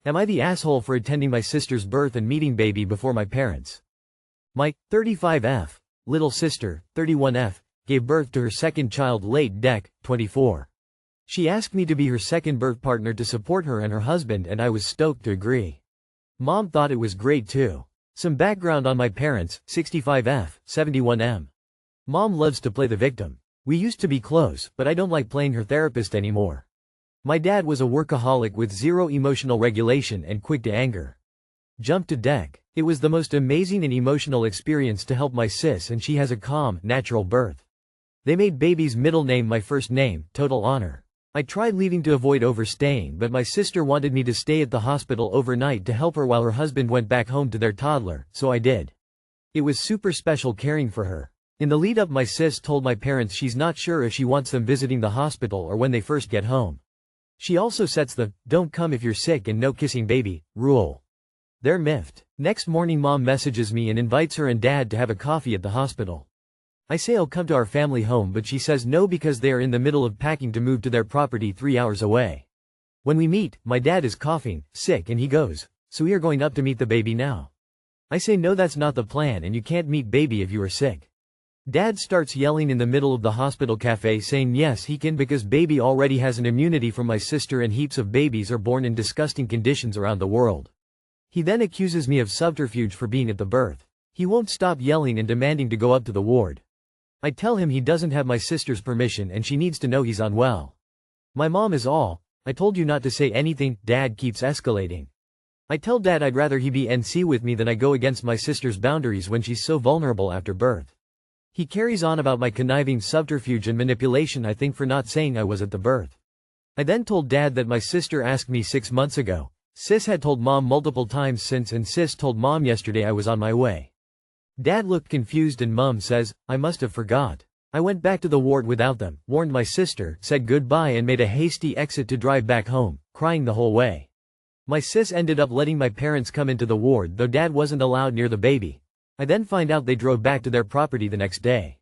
Am I the asshole for attending my sister's birth and meeting baby before my parents? My 35F little sister, 31F, gave birth to her second child late dec. 24. She asked me to be her second birth partner to support her and her husband, and I was stoked to agree. Mom thought it was great too. Some background on my parents: 65F, 71M. Mom loves to play the victim. We used to be close, but I don't like playing her therapist anymore. My dad was a workaholic with zero emotional regulation and quick to anger. Jump to dec. It was the most amazing and emotional experience to help my sis, and she has a calm, natural birth. They made baby's middle name my first name, total honor. I tried leaving to avoid overstaying, but my sister wanted me to stay at the hospital overnight to help her while her husband went back home to their toddler, so I did. It was super special caring for her. In the lead up, my sis told my parents she's not sure if she wants them visiting the hospital or when they first get home. She also sets the "don't come if you're sick and no kissing baby" rule. They're miffed. Next morning, Mom messages me and invites her and Dad to have a coffee at the hospital. I say I'll come to our family home, but she says no because they are in the middle of packing to move to their property 3 hours away. When we meet, my dad is coughing, sick, and he goes, "So we are going up to meet the baby now?" I say no, that's not the plan, and you can't meet baby if you are sick. Dad starts yelling in the middle of the hospital cafe saying yes he can because baby already has an immunity from my sister and heaps of babies are born in disgusting conditions around the world. He then accuses me of subterfuge for being at the birth. He won't stop yelling and demanding to go up to the ward. I tell him he doesn't have my sister's permission and she needs to know he's unwell. My mom is all, "I told you not to say anything." Dad keeps escalating. I tell Dad I'd rather he be NC with me than I go against my sister's boundaries when she's so vulnerable after birth. He carries on about my conniving subterfuge and manipulation, I think, for not saying I was at the birth. I then told Dad that my sister asked me 6 months ago. Sis had told Mom multiple times since, and Sis told Mom yesterday I was on my way. Dad looked confused and Mom says, "I must have forgot." I went back to the ward without them, warned my sister, said goodbye and made a hasty exit to drive back home, crying the whole way. My sis ended up letting my parents come into the ward, though Dad wasn't allowed near the baby. I then find out they drove back to their property the next day.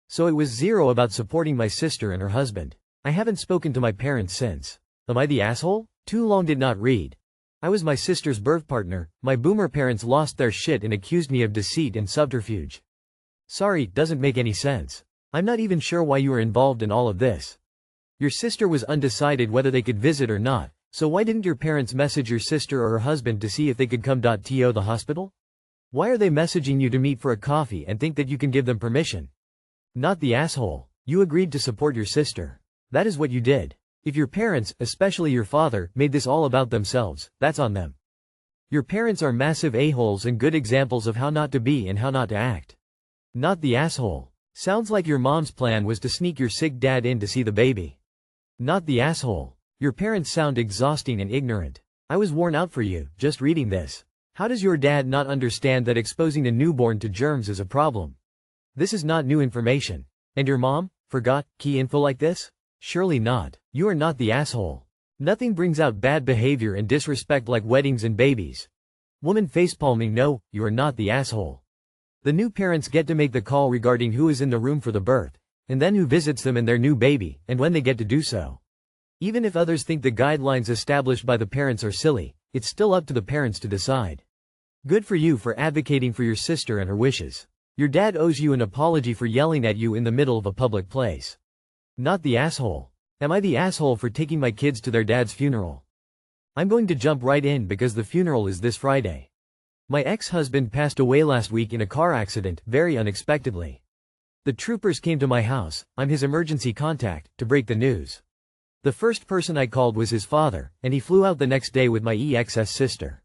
So it was zero about supporting my sister and her husband. I haven't spoken to my parents since. Am I the asshole? Too long did not read. I was my sister's birth partner. My boomer parents lost their shit and accused me of deceit and subterfuge. Sorry, doesn't make any sense. I'm not even sure why you were involved in all of this. Your sister was undecided whether they could visit or not, so why didn't your parents message your sister or her husband to see if they could come to the hospital? Why are they messaging you to meet for a coffee and think that you can give them permission? Not the asshole. You agreed to support your sister. That is what you did. If your parents, especially your father, made this all about themselves, that's on them. Your parents are massive a-holes and good examples of how not to be and how not to act. Not the asshole. Sounds like your mom's plan was to sneak your sick dad in to see the baby. Not the asshole. Your parents sound exhausting and ignorant. I was worn out for you, just reading this. How does your dad not understand that exposing a newborn to germs is a problem? This is not new information. And your mom forgot key info like this? Surely not. You are not the asshole. Nothing brings out bad behavior and disrespect like weddings and babies. Woman facepalming. No, you are not the asshole. The new parents get to make the call regarding who is in the room for the birth, and then who visits them and their new baby, and when they get to do so. Even if others think the guidelines established by the parents are silly, it's still up to the parents to decide. Good for you for advocating for your sister and her wishes. Your dad owes you an apology for yelling at you in the middle of a public place. Not the asshole. Am I the asshole for taking my kids to their dad's funeral? I'm going to jump right in because the funeral is this Friday. My ex-husband passed away last week in a car accident, very unexpectedly. The troopers came to my house, I'm his emergency contact, to break the news. The first person I called was his father, and he flew out the next day with my ex sister.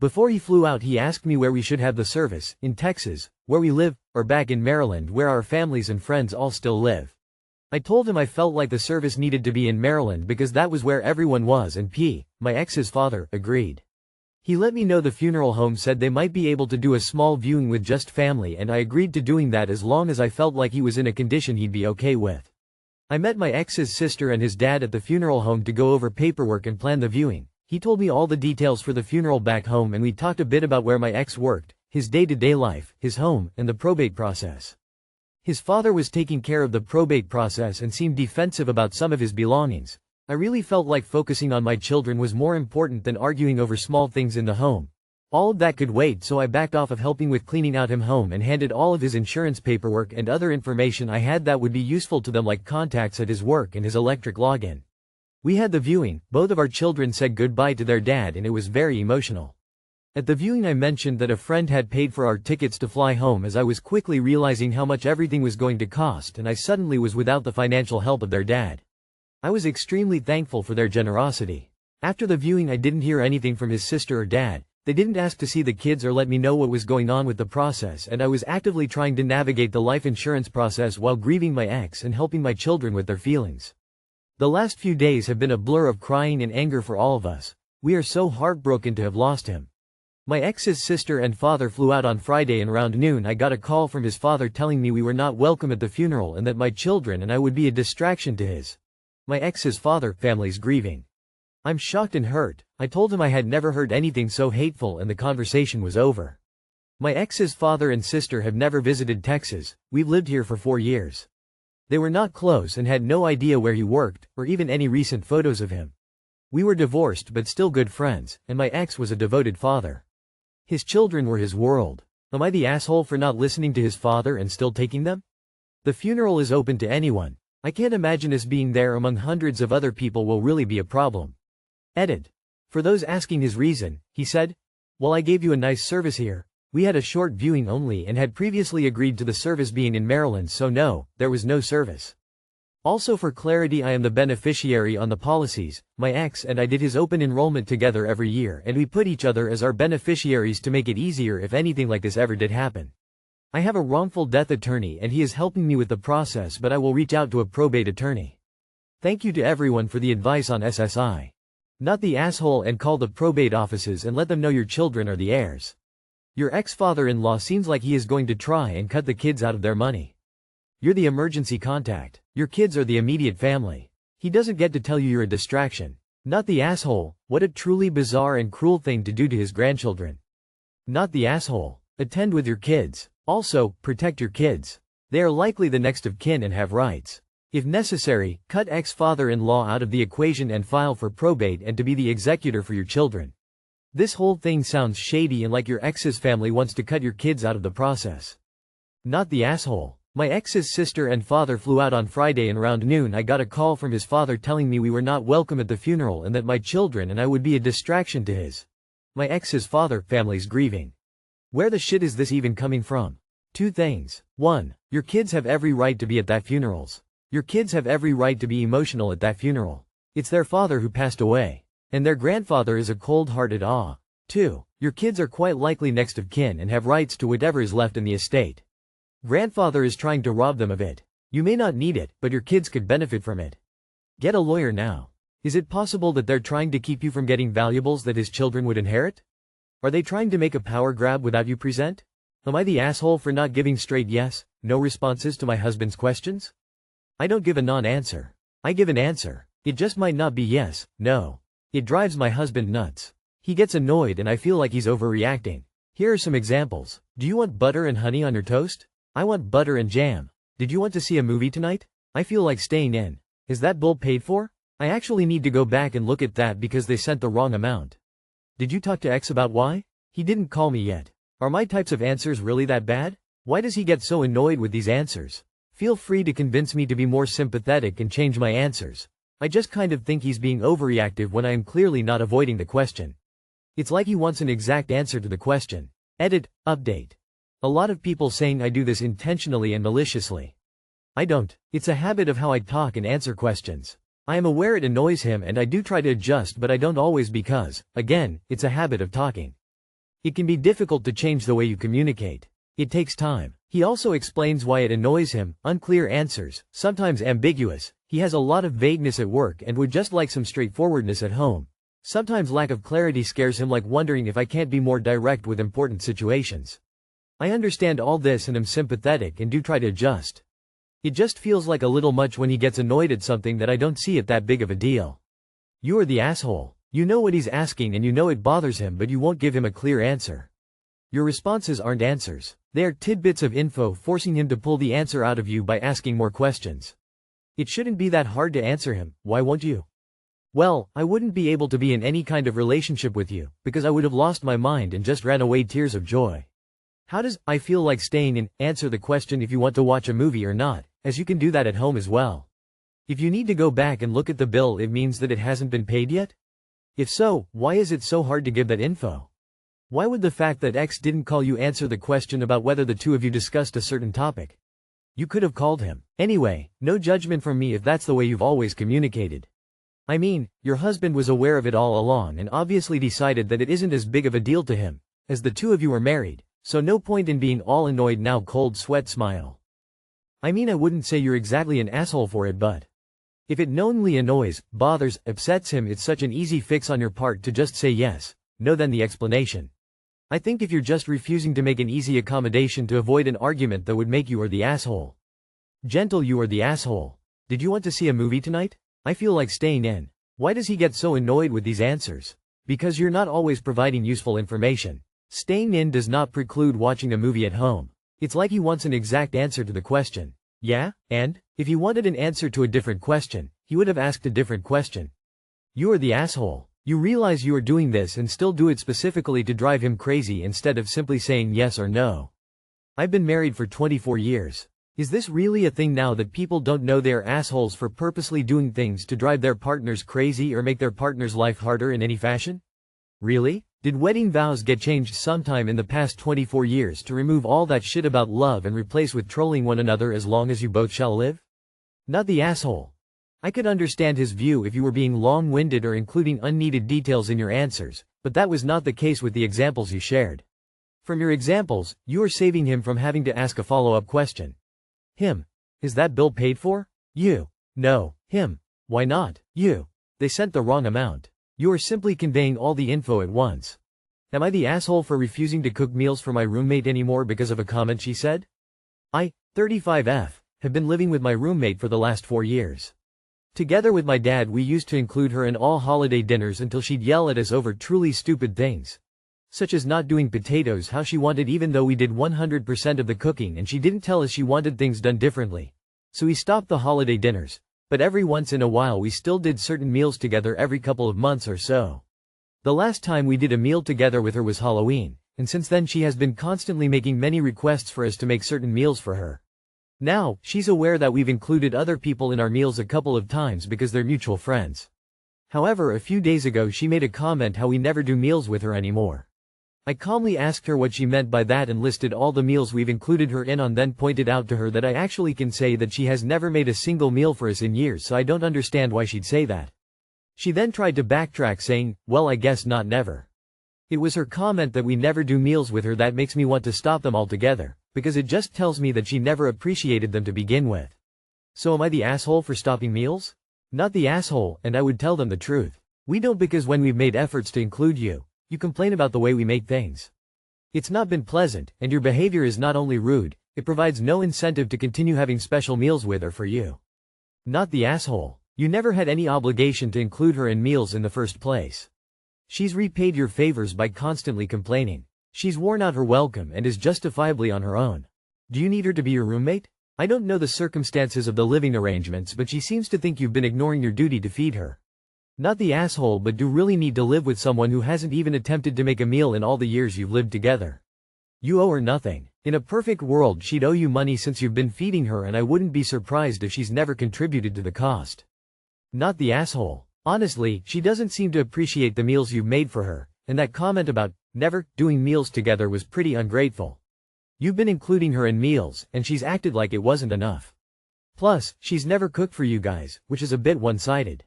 Before he flew out, he asked me where we should have the service, in Texas, where we live, or back in Maryland where our families and friends all still live. I told him I felt like the service needed to be in Maryland because that was where everyone was, and my ex's father, agreed. He let me know the funeral home said they might be able to do a small viewing with just family, and I agreed to doing that as long as I felt like he was in a condition he'd be okay with. I met my ex's sister and his dad at the funeral home to go over paperwork and plan the viewing. He told me all the details for the funeral back home, and we talked a bit about where my ex worked, his day-to-day life, his home, and the probate process. His father was taking care of the probate process and seemed defensive about some of his belongings, I really felt like focusing on my children was more important than arguing over small things in the home. All of that could wait, so I backed off of helping with cleaning out him home and handed all of his insurance paperwork and other information I had that would be useful to them, like contacts at his work and his electric login. We had the viewing. Both of our children said goodbye to their dad and it was very emotional. At the viewing I mentioned that a friend had paid for our tickets to fly home, as I was quickly realizing how much everything was going to cost, and I suddenly was without the financial help of their dad. I was extremely thankful for their generosity. After the viewing I didn't hear anything from his sister or dad. They didn't ask to see the kids or let me know what was going on with the process, and I was actively trying to navigate the life insurance process while grieving my ex and helping my children with their feelings. The last few days have been a blur of crying and anger for all of us. We are so heartbroken to have lost him. My ex's sister and father flew out on Friday, and around noon I got a call from his father telling me we were not welcome at the funeral and that my children and I would be a distraction to my ex's family's grieving. I'm shocked and hurt. I told him I had never heard anything so hateful and the conversation was over. My ex's father and sister have never visited Texas. We've lived here for 4 years. They were not close and had no idea where he worked, or even any recent photos of him. We were divorced but still good friends, and my ex was a devoted father. His children were his world. Am I the asshole for not listening to his father and still taking them? The funeral is open to anyone. I can't imagine us being there among hundreds of other people will really be a problem. Edit. For those asking his reason, he said, "Well, I gave you a nice service here. We had a short viewing only and had previously agreed to the service being in Maryland, so no, there was no service. Also, for clarity, I am the beneficiary on the policies. My ex and I did his open enrollment together every year, and we put each other as our beneficiaries to make it easier if anything like this ever did happen. I have a wrongful death attorney and he is helping me with the process, but I will reach out to a probate attorney. Thank you to everyone for the advice on SSI. Not the asshole, and call the probate offices and let them know your children are the heirs. Your ex-father-in-law seems like he is going to try and cut the kids out of their money. You're the emergency contact. Your kids are the immediate family. He doesn't get to tell you you're a distraction. Not the asshole. What a truly bizarre and cruel thing to do to his grandchildren. Not the asshole. Attend with your kids. Also, protect your kids. They are likely the next of kin and have rights. If necessary, cut ex-father-in-law out of the equation and file for probate and to be the executor for your children. This whole thing sounds shady and like your ex's family wants to cut your kids out of the process. Not the asshole. My ex's sister and father flew out on Friday, and around noon I got a call from his father telling me we were not welcome at the funeral and that my children and I would be a distraction to my ex's family's grieving. Where the shit is this even coming from? 2 things. 1. Your kids have every right to be at that funerals. Your kids have every right to be emotional at that funeral. It's their father who passed away. And their grandfather is a cold-hearted 2. Your kids are quite likely next of kin and have rights to whatever is left in the estate. Grandfather is trying to rob them of it. You may not need it, but your kids could benefit from it. Get a lawyer now. Is it possible that they're trying to keep you from getting valuables that his children would inherit? Are they trying to make a power grab without you present? Am I the asshole for not giving straight yes, no responses to my husband's questions? I don't give a non-answer. I give an answer. It just might not be yes, no. It drives my husband nuts. He gets annoyed and I feel like he's overreacting. Here are some examples. Do you want butter and honey on your toast? I want butter and jam. Did you want to see a movie tonight? I feel like staying in. Is that bill paid for? I actually need to go back and look at that because they sent the wrong amount. Did you talk to X about why? He didn't call me yet. Are my types of answers really that bad? Why does he get so annoyed with these answers? Feel free to convince me to be more sympathetic and change my answers. I just kind of think he's being overreactive when I am clearly not avoiding the question. It's like he wants an exact answer to the question. Edit, update. A lot of people saying I do this intentionally and maliciously. I don't. It's a habit of how I talk and answer questions. I am aware it annoys him and I do try to adjust, but I don't always because, again, it's a habit of talking. It can be difficult to change the way you communicate. It takes time. He also explains why it annoys him, unclear answers, sometimes ambiguous. He has a lot of vagueness at work and would just like some straightforwardness at home. Sometimes lack of clarity scares him, like wondering if I can't be more direct with important situations. I understand all this and am sympathetic and do try to adjust. It just feels like a little much when he gets annoyed at something that I don't see it that big of a deal. You are the asshole. You know what he's asking and you know it bothers him, but you won't give him a clear answer. Your responses aren't answers. They are tidbits of info forcing him to pull the answer out of you by asking more questions. It shouldn't be that hard to answer him. Why won't you? Well, I wouldn't be able to be in any kind of relationship with you, because I would have lost my mind and just ran away tears of joy. How does I feel like staying in? Answer the question if you want to watch a movie or not, as you can do that at home as well. If you need to go back and look at the bill, it means that it hasn't been paid yet? If so, why is it so hard to give that info? Why would the fact that X didn't call you answer the question about whether the two of you discussed a certain topic? You could have called him. Anyway, no judgment from me if that's the way you've always communicated. I mean, your husband was aware of it all along and obviously decided that it isn't as big of a deal to him, as the two of you are married, so no point in being all annoyed now. Cold sweat smile. I mean, I wouldn't say you're exactly an asshole for it, but if it knowingly annoys, bothers, upsets him, it's such an easy fix on your part to just say yes, no then the explanation. I think if you're just refusing to make an easy accommodation to avoid an argument that would make you are the asshole. Gentle, you are the asshole. Did you want to see a movie tonight? I feel like staying in. Why does he get so annoyed with these answers? Because you're not always providing useful information. Staying in does not preclude watching a movie at home. It's like he wants an exact answer to the question. Yeah, and? If he wanted an answer to a different question, he would have asked a different question. You are the asshole. You realize you are doing this and still do it specifically to drive him crazy instead of simply saying yes or no. I've been married for 24 years. Is this really a thing now that people don't know they're assholes for purposely doing things to drive their partners crazy or make their partner's life harder in any fashion? Really? Did wedding vows get changed sometime in the past 24 years to remove all that shit about love and replace with trolling one another as long as you both shall live? Not the asshole. I could understand his view if you were being long-winded or including unneeded details in your answers, but that was not the case with the examples you shared. From your examples, you are saving him from having to ask a follow-up question. Him. Is that bill paid for? You. No. Him. Why not? You. They sent the wrong amount. You are simply conveying all the info at once. Am I the asshole for refusing to cook meals for my roommate anymore because of a comment she said? I, 35F, have been living with my roommate for the last 4 years. Together with my dad, we used to include her in all holiday dinners until she'd yell at us over truly stupid things. Such as not doing potatoes how she wanted even though we did 100% of the cooking, and she didn't tell us she wanted things done differently. So we stopped the holiday dinners. But every once in a while we still did certain meals together every couple of months or so. The last time we did a meal together with her was Halloween, and since then she has been constantly making many requests for us to make certain meals for her. Now, she's aware that we've included other people in our meals a couple of times because they're mutual friends. However, a few days ago she made a comment how we never do meals with her anymore. I calmly asked her what she meant by that and listed all the meals we've included her in on, then pointed out to her that I actually can say that she has never made a single meal for us in years, so I don't understand why she'd say that. She then tried to backtrack saying, well, I guess not never. It was her comment that we never do meals with her that makes me want to stop them altogether, because it just tells me that she never appreciated them to begin with. So am I the asshole for stopping meals? Not the asshole, and I would tell them the truth. We don't, because when we've made efforts to include you, you complain about the way we make things. It's not been pleasant, and your behavior is not only rude, it provides no incentive to continue having special meals with or for you. Not the asshole. You never had any obligation to include her in meals in the first place. She's repaid your favors by constantly complaining. She's worn out her welcome and is justifiably on her own. Do you need her to be your roommate? I don't know the circumstances of the living arrangements, but she seems to think you've been ignoring your duty to feed her. Not the asshole, but do really need to live with someone who hasn't even attempted to make a meal in all the years you've lived together. You owe her nothing. In a perfect world she'd owe you money since you've been feeding her, and I wouldn't be surprised if she's never contributed to the cost. Not the asshole. Honestly, she doesn't seem to appreciate the meals you've made for her, and that comment about never doing meals together was pretty ungrateful. You've been including her in meals, and she's acted like it wasn't enough. Plus, she's never cooked for you guys, which is a bit one-sided.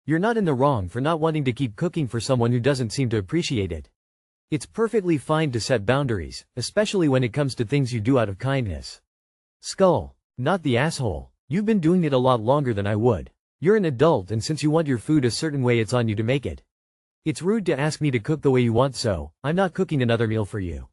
You're not in the wrong for not wanting to keep cooking for someone who doesn't seem to appreciate it. It's perfectly fine to set boundaries, especially when it comes to things you do out of kindness. Skull. Not the asshole. You've been doing it a lot longer than I would. You're an adult, and since you want your food a certain way, it's on you to make it. It's rude to ask me to cook the way you want, so I'm not cooking another meal for you.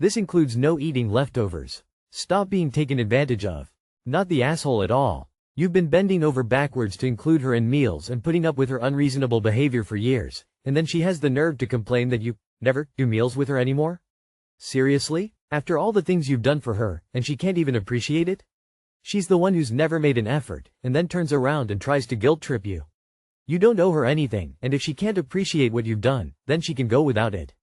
This includes no eating leftovers. Stop being taken advantage of. Not the asshole at all. You've been bending over backwards to include her in meals and putting up with her unreasonable behavior for years, and then she has the nerve to complain that you never do meals with her anymore? Seriously? After all the things you've done for her, and she can't even appreciate it? She's the one who's never made an effort, and then turns around and tries to guilt trip you. You don't owe her anything, and if she can't appreciate what you've done, then she can go without it.